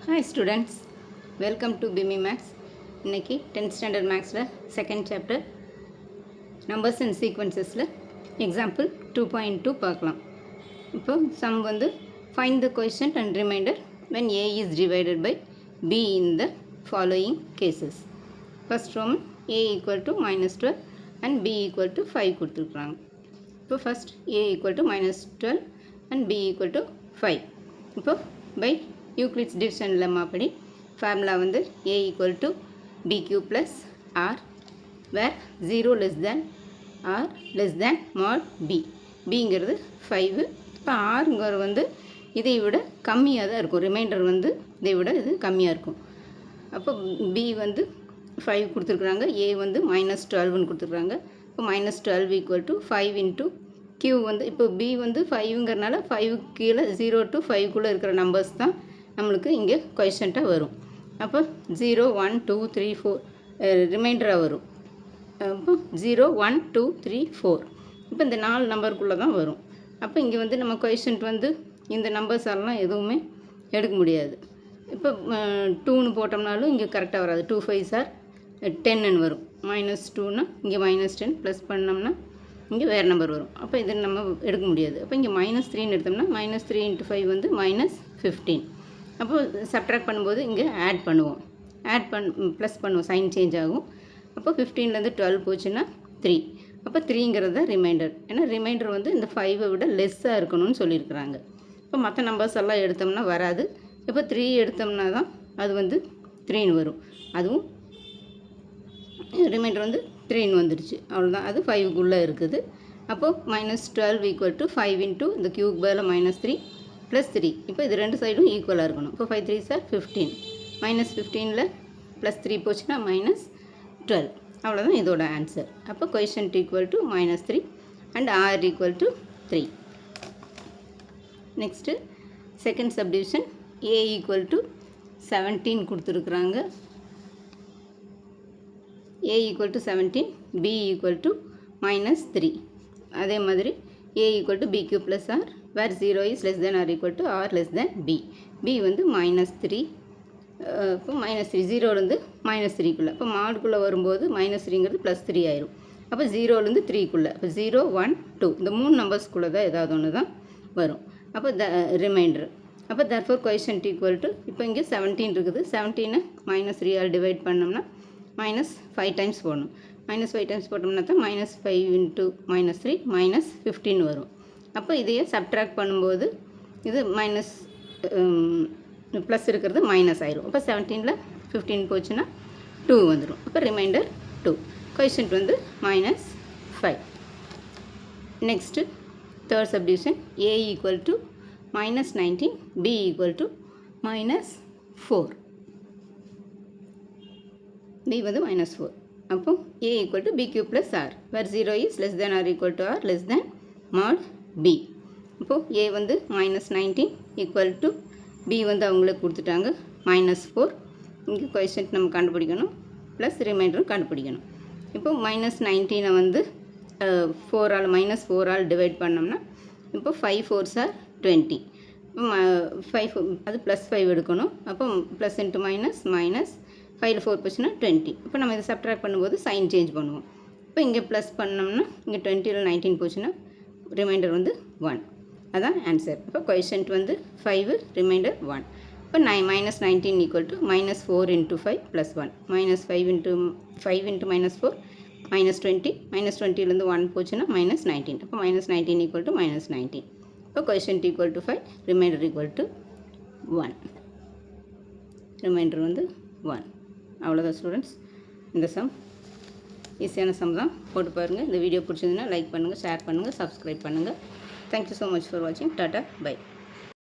Hi students, welcome to BIMI Maths. இன்னைக்கு 10th standard Mathsல second chapter numbers and sequencesல example 2.2 பார்க்கலாம். இப்போ sum வந்து find the quotient and remainder when A is divided by B in the following cases. First Roman A equal to minus 12 and B equal to 5 கொடுத்துருக்குறாங்க. இப்போ first A equal to minus 12 and B equal to 5. இப்போ by Euclid's division lemma படி formula வந்து A equal to BQ plus R where 0 less than R less than mod B. Bங்கிறது 5. இப்போ Rங்கிறது வந்து இதை விட கம்மியாக தான் இருக்கும். ரிமைண்டர் வந்து இதை விட இது கம்மியாக இருக்கும். அப்போ B வந்து 5 கொடுத்துருக்குறாங்க. A வந்து minus 12ன்னு கொடுத்துருக்குறாங்க. இப்போ minus 12 equal to 5 into Q வந்து இப்போ B வந்து 5ங்கிறனால 5 கீழே 0 to 5குள்ளே இருக்கிற நம்பர்ஸ் தான் நம்மளுக்கு இங்கே கொஷன்ட்டாக வரும். அப்போ 0 1 2 3 4 ரிமைண்டராக வரும். அப்போ 0 1 2 3 4 இப்போ இந்த 4 நம்பருக்குள்ளே தான் வரும். அப்போ இங்கே வந்து நம்ம கொஷன்ட் வந்து இந்த நம்பர்ஸ் எல்லாம் எதுவுமே எடுக்க முடியாது. இப்போ 2ன்னு போட்டோம்னாலும் இங்கே கரெக்டாக வராது. 2 5s are 10ன்னு வரும். minus 2னா இங்கே minus 10 ப்ளஸ் பண்ணோம்னா இங்கே வேறு நம்பர் வரும். அப்போ இது நம்ம எடுக்க முடியாது. அப்போ இங்கே minus 3ன்னு எடுத்தோம்னா minus 3 into 5 வந்து minus 15. அப்போது சப்ட்ராக்ட் பண்ணும்போது இங்கே ஆட் பண்ணுவோம். ப்ளஸ் பண்ணுவோம், சைன் சேஞ்ச் ஆகும். அப்போ 15லேருந்து 12 போச்சுன்னா 3. அப்போ 3ங்கிறது தான் ரிமைண்டர். ஏன்னா ரிமைண்டர் வந்து இந்த 5ஐ விட லெஸ்ஸாக இருக்கணும்னு சொல்லியிருக்கிறாங்க. இப்போ மற்ற நம்பர்ஸ் எல்லாம் எடுத்தோம்னா வராது. இப்போ 3 எடுத்தோம்னா தான் அது வந்து 3ன்னு வரும். அதுவும் ரிமைண்டர் வந்து 3ன்னு வந்துடுச்சு. அவ்வளோதான், அது 5க்குள்ளே இருக்குது. அப்போது minus 12 equal to 5 into இந்த கியூப் பதில் minus 3 ப்ளஸ் 3. இப்போ இது ரெண்டு சைடும் ஈக்குவலாக இருக்கணும். இப்போ 5 3s are 15. மைனஸ் 15ல் ப்ளஸ் 3 போச்சுன்னா minus 12. அவ்வளோதான் இதோட ஆன்சர். அப்போ quotient equal to minus 3 and R equal to 3. Next second subdivision A equal to 17 கொடுத்துருக்குறாங்க. A equal to 17, B equal to minus 3. அதே மாதிரி A equal to BQ plus R where 0 is less than or equal to R less than B. B வந்து minus 3. இப்போ minus 3 0லேருந்து minus 3க்குள்ளே. இப்போ மாடுக்குள்ளே வரும்போது minus 3ங்கிறது plus 3 ஆயிரும். அப்போ 0லேருந்து 3க்குள்ளே. அப்போ 0 1 2 இந்த 3 நம்பர்ஸ்க்குள்ளே தான் ஏதாவது ஒன்று தான் வரும். அப்போ ரிமைண்டர். அப்போ therefore quotient equal to இப்போ இங்கே 17 இருக்குது. 17 minus 3 ஆல் டிவைட் பண்ணோம்னா minus 5 டைம்ஸ் போடணும். minus 5 டைம்ஸ் போட்டோம்னா தான் minus 5 into minus 3 minus 15 வரும். அப்போ இதையே சப்ட்ராக்ட் பண்ணும்போது இது மைனஸ் ப்ளஸ் இருக்கிறது மைனஸ் ஆயிரும். அப்போ 17ல் 15 போச்சுன்னா 2 வந்துடும். அப்போ ரிமைண்டர் 2. கொஷன்ட் வந்து minus 5. Next third subdivision A equal to minus 19, B equal to minus 4. B வந்து minus 4. அப்போ A equal to BQ plus R where 0 is less than or equal to R less than mod B. இப்போது A வந்து minus 19 equal to B வந்து அவங்களுக்கு கொடுத்துட்டாங்க minus 4. இங்கே quotient நம்ம கண்டுபிடிக்கணும், ப்ளஸ் ரிமைண்டரும் கண்டுபிடிக்கணும். இப்போது minus 19 வந்து 4ஆல் minus 4ஆல் டிவைட் பண்ணோம்னா இப்போ 5 4s are 20. இப்போ 5 அது ப்ளஸ் 5 எடுக்கணும். அப்போ ப்ளஸ் இன்ட்டு மைனஸ் மைனஸ் 5ல் 4 போச்சுன்னா 20. இப்போ நம்ம இதை சப்ட்ராக்ட் பண்ணும்போது சைன் சேஞ்ச் பண்ணுவோம். இப்போ இங்கே ப்ளஸ் பண்ணோம்னா இங்கே 20ல் 19 போச்சுன்னா ரிமைண்டர் வந்து 1. அதான் ஆன்சர். இப்போ கொஷன்ட் வந்து 5, ரிமைண்டர் 1. இப்போ minus 19 equal to minus 4 into 5 plus 1. minus 5 into minus 4 minus 20. minus 20லேருந்து 1 போச்சுன்னா minus 19. அப்போ minus 19 equal to minus 19. இப்போ quotient equal to 5, remainder equal to 1. Remainder வந்து 1. அவ்வளோதான் ஸ்டூடெண்ட்ஸ். இந்த சம் ஈஸியான சம் தான், போட்டு பாருங்கள். இந்த வீடியோ பிடிச்சிருந்ததுன்னா லைக் பண்ணுங்கள், ஷேர் பண்ணுங்கள், சப்ஸ்கிரைப் பண்ணுங்கள். தேங்க்யூ ஸோ மச் ஃபார் வாட்சிங். Tata by.